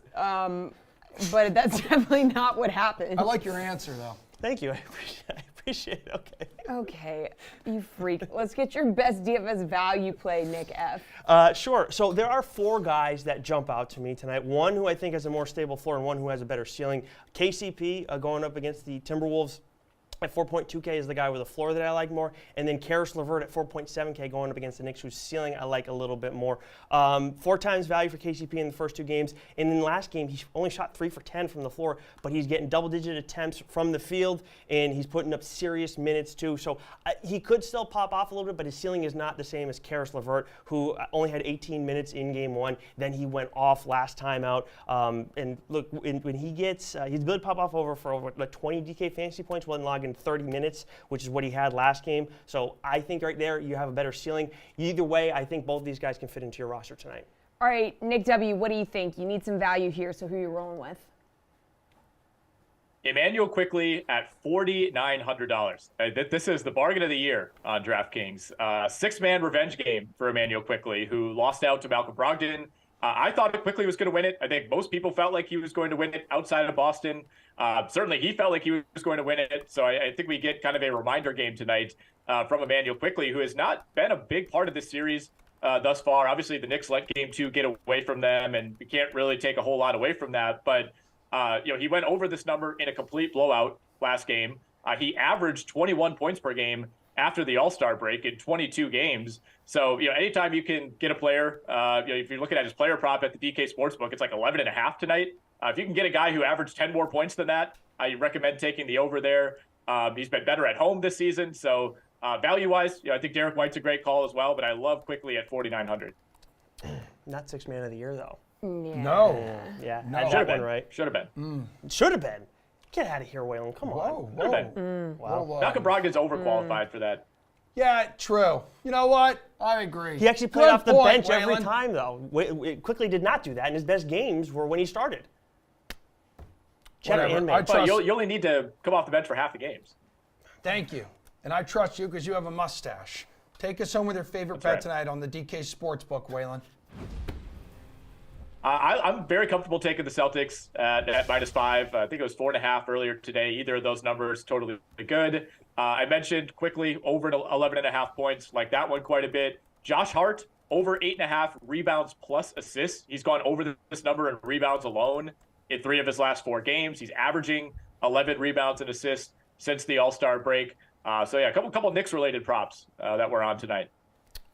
but that's definitely not what happened. I like your answer, though. Thank you. I appreciate it. Okay. Okay, you freak. Let's get your best DFS value play, Nick F. Sure. So there are 4 guys that jump out to me tonight. One who I think has a more stable floor and one who has a better ceiling. KCP going up against the Timberwolves. At 4.2K is the guy with a floor that I like more. And then Karis LeVert at 4.7K going up against the Knicks, whose ceiling I like a little bit more. 4 times value for KCP in the first 2 games. And in the last game, he only shot 3 for 10 from the floor, but he's getting double-digit attempts from the field, and he's putting up serious minutes too. So he could still pop off a little bit, but his ceiling is not the same as Karis LeVert, who only had 18 minutes in game 1. Then he went off last time out. And look, when he gets, he's good to pop off over 20 DK fantasy points, well, and log in 30 minutes, which is what he had last game. So I think right there you have a better ceiling. Either way, I think both of these guys can fit into your roster tonight. All right, Nick W., what do you think? You need some value here, so who are you rolling with? Emmanuel Quickley at $4,900. This is the bargain of the year on DraftKings. 6-man revenge game for Emmanuel Quickley, who lost out to Malcolm Brogdon. I thought Quickley was going to win it. I think most people felt like he was going to win it outside of Boston. Certainly, he felt like he was going to win it. So I think we get kind of a reminder game tonight from Emmanuel Quickley, who has not been a big part of this series thus far. Obviously, the Knicks let game 2 get away from them, and we can't really take a whole lot away from that. But he went over this number in a complete blowout last game. He averaged 21 points per game after the All-Star break in 22 games. So, anytime you can get a player, if you're looking at his player prop at the DK Sportsbook, it's like 11.5 tonight. If you can get a guy who averaged 10 more points than that, I recommend taking the over there. He's been better at home this season. So value-wise, I think Derek White's a great call as well, but I love Quickley at 4,900. Not 6-man of the year, though. Yeah. No. Yeah, No. had that one right. Should have been. Should have been. Get out of here, Waylon. Come on. Whoa. Wow. Malcolm Brogdon's overqualified for that. Yeah, true. You know what? I agree. He actually played Good off the point, bench every Waylon. time, though. Quickly did not do that, and his best games were when he started. Cheddar Whatever. and I May. trust- But you only need to come off the bench for half the games. Thank you. And I trust you because you have a mustache. Take us home with your favorite bet tonight on the DK Sportsbook, Waylon. I'm very comfortable taking the Celtics at -5. I think it was 4.5 earlier today. Either of those numbers totally good. I mentioned Quickley over 11.5 points, like that one quite a bit. Josh Hart over 8.5 rebounds plus assists. He's gone over this number in rebounds alone in 3 of his last 4 games. He's averaging 11 rebounds and assists since the All-Star break. So yeah, a couple Knicks related props that we're on tonight.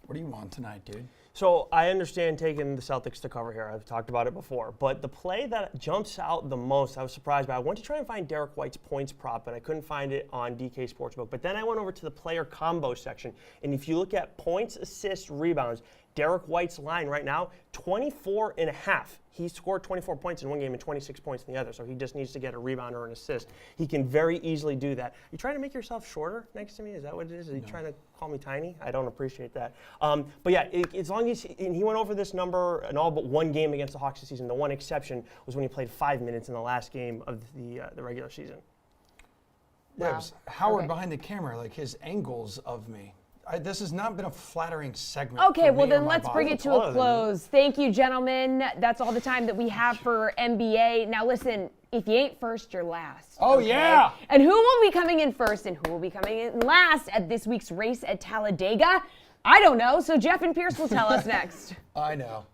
What do you want tonight, dude? So I understand taking the Celtics to cover here. I've talked about it before. But the play that jumps out the most, I was surprised by. I went to try and find Derek White's points prop, and I couldn't find it on DK Sportsbook. But then I went over to the player combo section. And if you look at points, assists, rebounds, Derek White's line right now, 24.5. He scored 24 points in one game and 26 points in the other. So he just needs to get a rebound or an assist. He can very easily do that. You trying to make yourself shorter next to me? Is that what it is? Are you trying to call me tiny? I don't appreciate that. But yeah, as long as he went over this number in all but one game against the Hawks this season. The one exception was when he played 5 minutes in the last game of the regular season. Yeah, it was Howard behind the camera, like his angles of me. This has not been a flattering segment. Okay, for well me or then my let's body. bring it to a close. Thank you, gentlemen. That's all the time that we have for NBA. Now listen, if you ain't first, you're last. Oh, yeah. And who will be coming in first and who will be coming in last at this week's race at Talladega? I don't know, so Jeff and Pierce will tell us next. I know.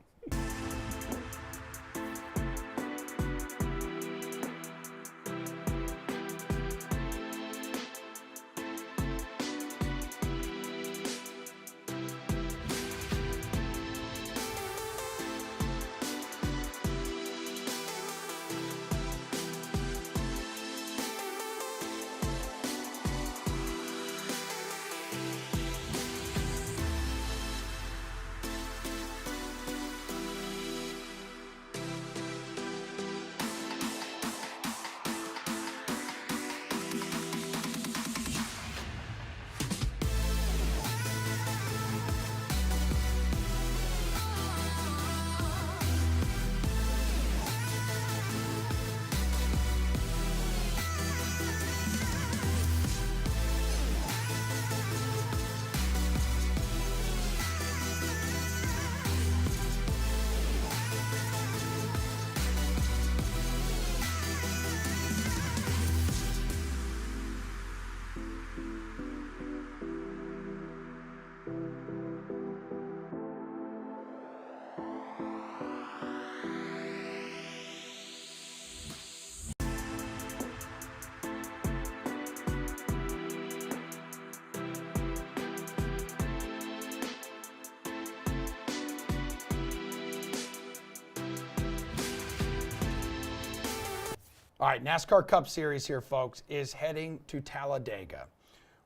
All right, NASCAR Cup Series here, folks, is heading to Talladega,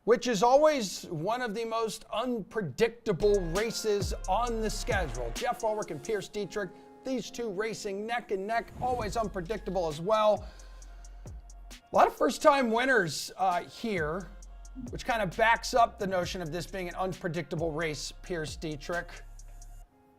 which is always one of the most unpredictable races on the schedule. Jeff Ulrich and Pierce Dietrich, these two racing neck and neck, always unpredictable as well. A lot of first-time winners here, which kind of backs up the notion of this being an unpredictable race, Pierce Dietrich.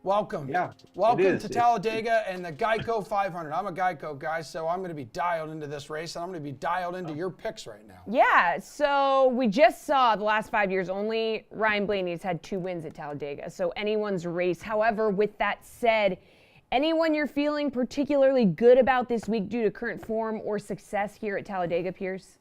Welcome. Yeah, Welcome to Talladega and the Geico 500. I'm a Geico guy, so I'm going to be dialed into this race, and I'm going to be dialed into your picks right now. Yeah, so we just saw the last 5 years, only Ryan Blaney has had 2 wins at Talladega, so anyone's race. However, with that said, anyone you're feeling particularly good about this week due to current form or success here at Talladega, Pierce?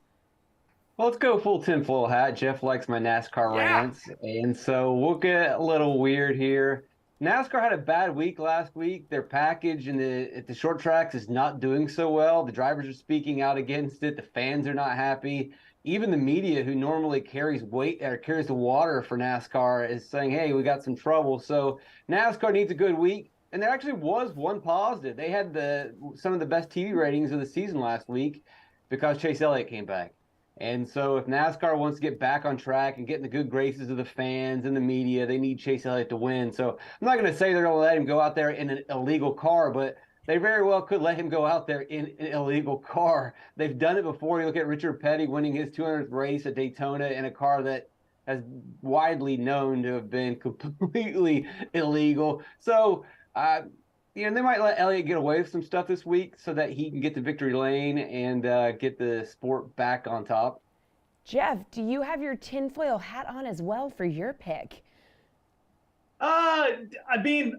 Well, let's go full tinfoil hat. Jeff likes my NASCAR rants, and so we'll get a little weird here. NASCAR had a bad week last week. Their package at the short tracks is not doing so well. The drivers are speaking out against it. The fans are not happy. Even the media, who normally carries the water for NASCAR, is saying, "Hey, we got some trouble." So NASCAR needs a good week. And there actually was one positive. They had some of the best TV ratings of the season last week because Chase Elliott came back. And so if NASCAR wants to get back on track and get in the good graces of the fans and the media, they need Chase Elliott to win. So I'm not going to say they're going to let him go out there in an illegal car, but they very well could let him go out there in an illegal car. They've done it before. You look at Richard Petty winning his 200th race at Daytona in a car that has widely known to have been completely illegal. So, they might let Elliott get away with some stuff this week so that he can get to victory lane and get the sport back on top. Jeff, do you have your tinfoil hat on as well for your pick? I agree.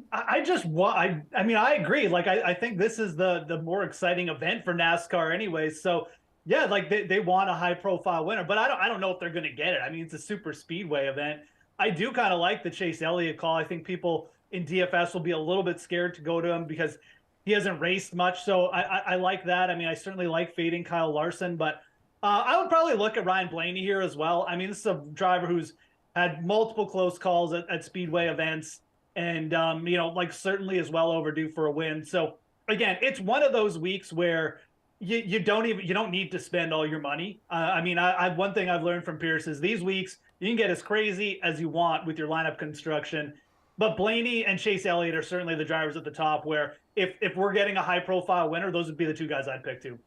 Like, I think this is the more exciting event for NASCAR anyway. So, yeah, like they want a high-profile winner, but I don't know if they're going to get it. I mean, it's a super speedway event. I do kind of like the Chase Elliott call. I think people in DFS will be a little bit scared to go to him because he hasn't raced much. So I like that. I mean, I certainly like fading Kyle Larson, but I would probably look at Ryan Blaney here as well. I mean, this is a driver who's had multiple close calls at speedway events and, certainly is well overdue for a win. So again, it's one of those weeks where you don't need to spend all your money. One thing I've learned from Pierce is these weeks you can get as crazy as you want with your lineup construction. But Blaney and Chase Elliott are certainly the drivers at the top where if we're getting a high-profile winner, those would be the 2 guys I'd pick too.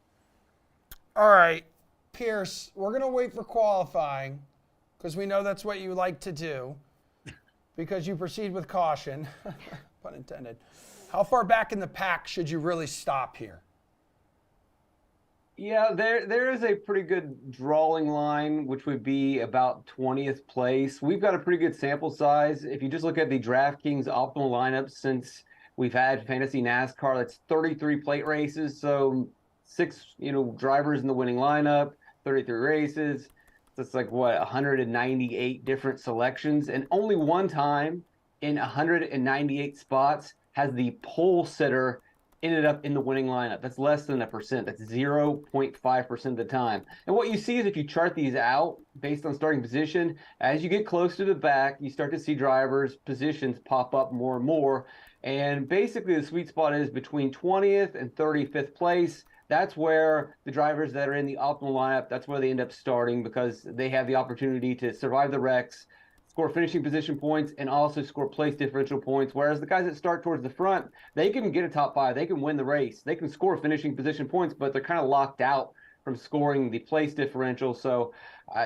All right, Pierce, we're going to wait for qualifying because we know that's what you like to do because you proceed with caution, pun intended. How far back in the pack should you really stop here? Yeah, there is a pretty good drawing line, which would be about 20th place. We've got a pretty good sample size. If you just look at the DraftKings optimal lineup since we've had Fantasy NASCAR, that's 33 plate races. So 6, drivers in the winning lineup, 33 races. That's like 198 different selections. And only one time in 198 spots has the pole sitter ended up in the winning lineup. That's less than 1%. That's 0.5% of the time. And what you see is if you chart these out based on starting position, as you get close to the back, you start to see drivers' positions pop up more and more. And basically the sweet spot is between 20th and 35th place. That's where the drivers that are in the optimal lineup, that's where they end up starting because they have the opportunity to survive the wrecks, score finishing position points, and also score place differential points. Whereas the guys that start towards the front, they can get a top 5. They can win the race. They can score finishing position points, but they're kind of locked out from scoring the place differential. So,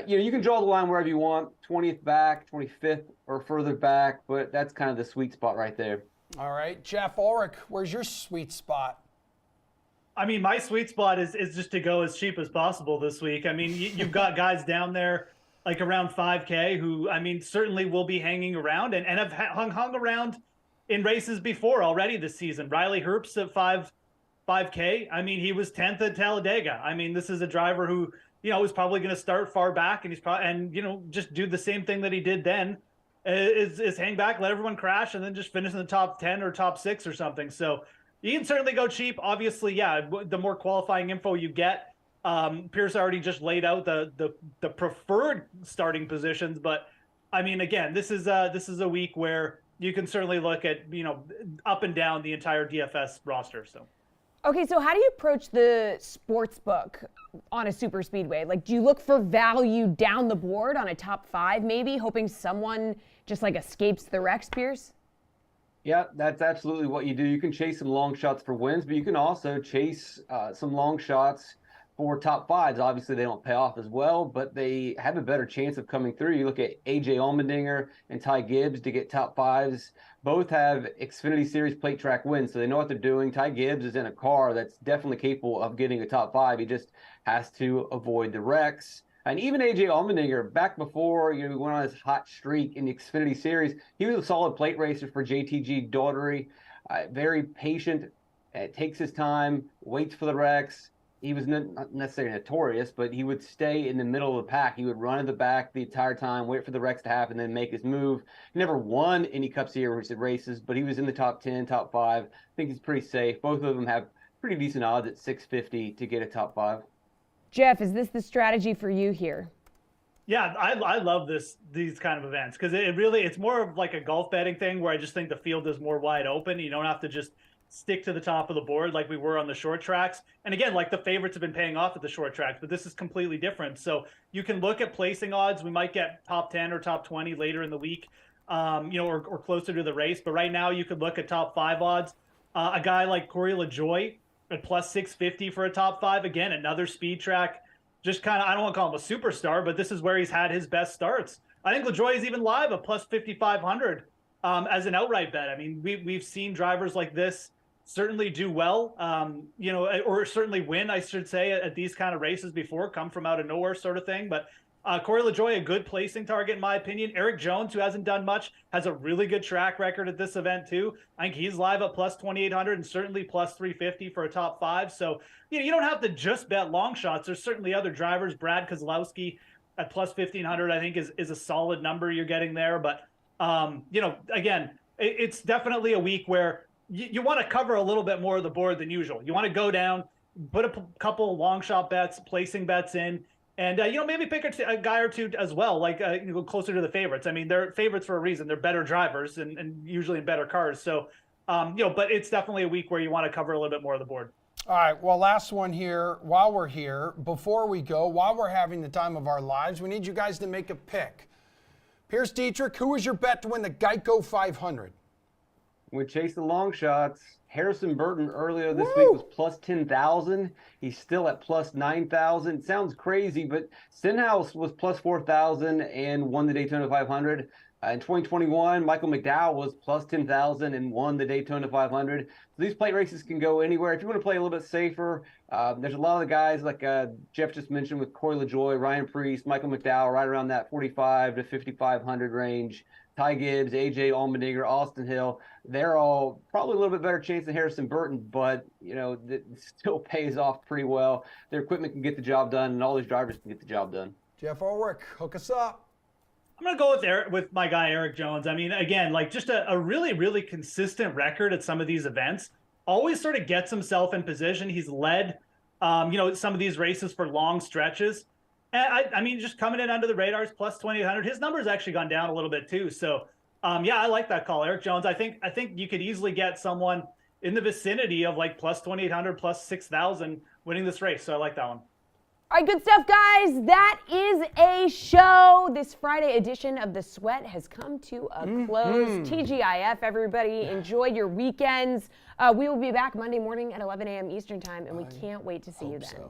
you can draw the line wherever you want, 20th back, 25th or further back, but that's kind of the sweet spot right there. All right, Jeff Ulrich, where's your sweet spot? I mean, my sweet spot is just to go as cheap as possible this week. I mean, you've got guys down there like around 5K who, I mean, certainly will be hanging around and have hung around in races before already this season. Riley Herbst at 5K. I mean, he was 10th at Talladega. I mean, this is a driver who, is probably going to start far back and just do the same thing that he did then is hang back, let everyone crash, and then just finish in the top 10 or top 6 or something. So you can certainly go cheap. Obviously, yeah, the more qualifying info you get, Pierce already just laid out the preferred starting positions, but I mean, again, this is a week where you can certainly look at up and down the entire DFS roster. So, Okay, so how do you approach the sports book on a super speedway? Like, do you look for value down the board on a top 5, maybe, hoping someone just like escapes the wrecks, Pierce? Yeah, that's absolutely what you do. You can chase some long shots for wins, but you can also chase some long shots for top 5s. Obviously, they don't pay off as well, but they have a better chance of coming through. You look at AJ Allmendinger and Ty Gibbs to get top 5s. Both have Xfinity Series plate track wins, so they know what they're doing. Ty Gibbs is in a car that's definitely capable of getting a top 5. He just has to avoid the wrecks. And even AJ Allmendinger, back before he went on his hot streak in the Xfinity Series, he was a solid plate racer for JTG Daugherty. Very patient, takes his time, waits for the wrecks. He was not necessarily notorious, but he would stay in the middle of the pack. He would run in the back the entire time, wait for the wrecks to happen, then make his move. He never won any Cup Series races, but he was in the top 10, top 5. I think he's pretty safe. Both of them have pretty decent odds at 650 to get a top 5. Jeff, is this the strategy for you here? Yeah, I love these kind of events because it's more of like a golf betting thing where I just think the field is more wide open. You don't have to just stick to the top of the board like we were on the short tracks. And again, like the favorites have been paying off at the short tracks, but this is completely different. So you can look at placing odds. We might get top 10 or top 20 later in the week, or closer to the race. But right now you could look at top 5 odds. A guy like Corey LaJoie at plus 650 for a top 5. Again, another speed track. Just kind of, I don't want to call him a superstar, but this is where he's had his best starts. I think LaJoie is even live at plus 5,500 as an outright bet. I mean, we've seen drivers like this certainly do well, or certainly win, I should say, at these kind of races before, come from out of nowhere sort of thing. But Corey LaJoie, a good placing target in my opinion. Eric Jones, who hasn't done much, has a really good track record at this event too. I think he's live at plus 2,800 and certainly plus 350 for a top 5. So you don't have to just bet long shots. There's certainly other drivers. Brad Keselowski at plus 1,500, I think is a solid number you're getting there. But again, it's definitely a week where you want to cover a little bit more of the board than usual. You want to go down, put a couple long shot bets, placing bets in, and maybe pick a guy or two as well, like closer to the favorites. I mean, they're favorites for a reason. They're better drivers and usually in better cars. So, but it's definitely a week where you want to cover a little bit more of the board. All right, well, last one here. While we're here, before we go, while we're having the time of our lives, we need you guys to make a pick. Pierce Dietrich, who was your bet to win the Geico 500? We chased the long shots. Harrison Burton earlier this week was plus 10,000. He's still at plus 9,000. Sounds crazy, but Stenhouse was plus 4,000 and won the Daytona 500. In 2021, Michael McDowell was plus 10,000 and won the Daytona 500. So these plate races can go anywhere. If you want to play a little bit safer, there's a lot of the guys like Jeff just mentioned with Corey LaJoie, Ryan Preece, Michael McDowell, right around that 4,500 to 5,500 range. Ty Gibbs, AJ Allmendinger, Austin Hill, they're all probably a little bit better chance than Harrison Burton, but it still pays off pretty well. Their equipment can get the job done, and all these drivers can get the job done. Jeff Ulrich, hook us up. I'm going to go with my guy, Eric Jones. I mean, again, like just a really, really consistent record at some of these events. Always sort of gets himself in position. He's led, some of these races for long stretches. And I mean, just coming in under the radars, plus 2,800. His number's actually gone down a little bit too. So, I like that call, Eric Jones. I think you could easily get someone in the vicinity of like plus 2,800, plus 6,000 winning this race. So I like that one. All right, good stuff, guys. That is a show. This Friday edition of The Sweat has come to a close. TGIF, everybody. Enjoy your weekends. We will be back Monday morning at 11 a.m. Eastern Time, and we can't wait to see you then.